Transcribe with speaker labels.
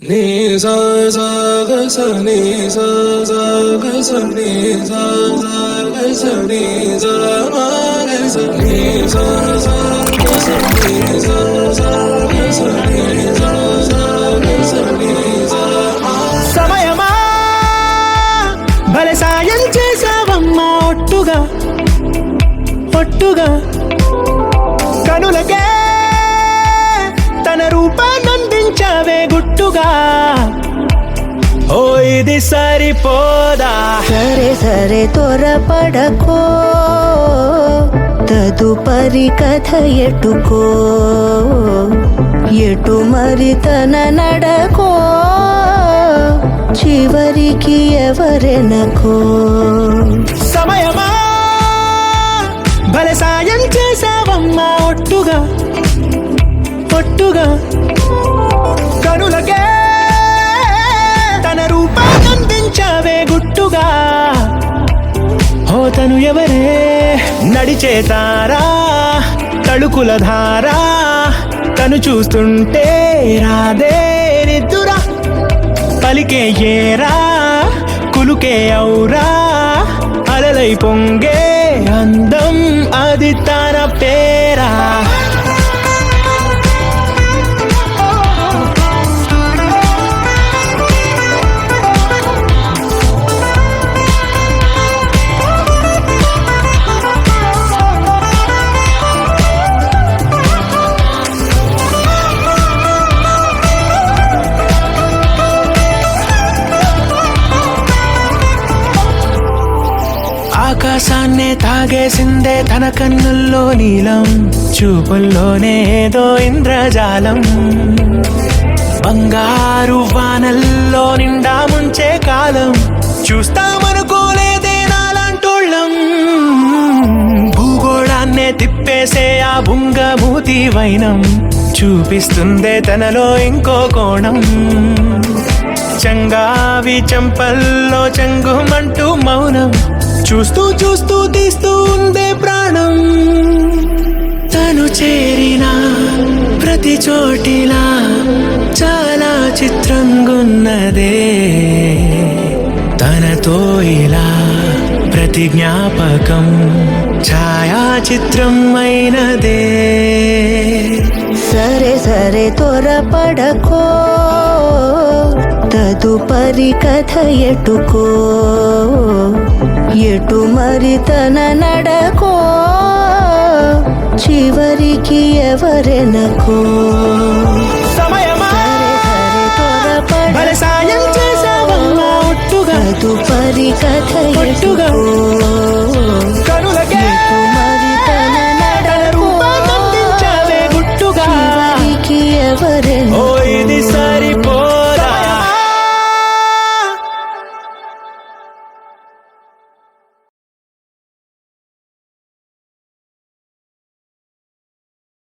Speaker 1: నీ సా సా గ స నీ సా సా గ స నీ సా సా గ స నీ సా మా గ స నీ సా సా గ స నీ సా సా గ స నీ సా సా గ స నీ సా మా.
Speaker 2: సమయమా భలే సాయం చేసావమ్మా ఒట్టుగా ఒట్టుగా కనులకే తన రూపాన్నందించావే గుట్టుగా. ఓ ఇది సరిపోదా?
Speaker 3: సరే సరే త్వరపడకో, తదుపరి కథ ఎటుకో, ఎటు మరి తన నడకో, చివరికి ఎవరెనకో.
Speaker 2: సమయమా భలే సాయం చేసావమ్మా ఒట్టుగా ఒట్టుగా కనులకే తన రూపాన్నందించావే గుట్టుగా. ఓ తను ఎవరే? నడిచే తారా, తళుకుల ధారా, తను చూస్తుంటే రాదే నిద్దురా. పలికే ఏరా, కులుకే ఔరా, అలలై పొంగే అందం అది తన పేరా. ఆకాశాన్నే తాగేసిందే తన కన్నుల్లో నీలం, చూపుల్లోనే ఏదో ఇంద్రజాలం. బంగారు వానల్లో నిండా ముంచే కాలం, చూస్తామనుకోలేదే నాలాంటోళ్ళం. భూగోళాన్నే తిప్పేసే ఆ బుంగమూతి వైనం, చూపిస్తుందే తనలో ఇంకో కోణం. చంగావి చంపల్లో చంగుమంటూ మౌనం, చూస్తూ చూస్తూ తీస్తూ ఉందే ప్రాణం. తను చేరిన ప్రతి చోటిలా చాలా చిత్రంగున్నదే, తనతో ఇలా ప్రతి జ్ఞాపకం ఛాయాచిత్రం అయినదే.
Speaker 3: సరే సరే త్వరపడకో, తదుపరి కథ ఎటుకో, ఎటు మరి తన నడకో, చివరికి ఎవరెనకో.
Speaker 2: సమయమా భలే సాయం చేసావమ్మా ఒట్టుగా
Speaker 3: తదుపరి కథ
Speaker 2: ఒట్టుగా కనులకే
Speaker 3: ఎటు మరి తన
Speaker 2: తన
Speaker 3: నడకో,
Speaker 2: రూపాన్నందించావే గుట్టుగా.
Speaker 3: చివరికి ఎవరెనకో.
Speaker 2: ఓ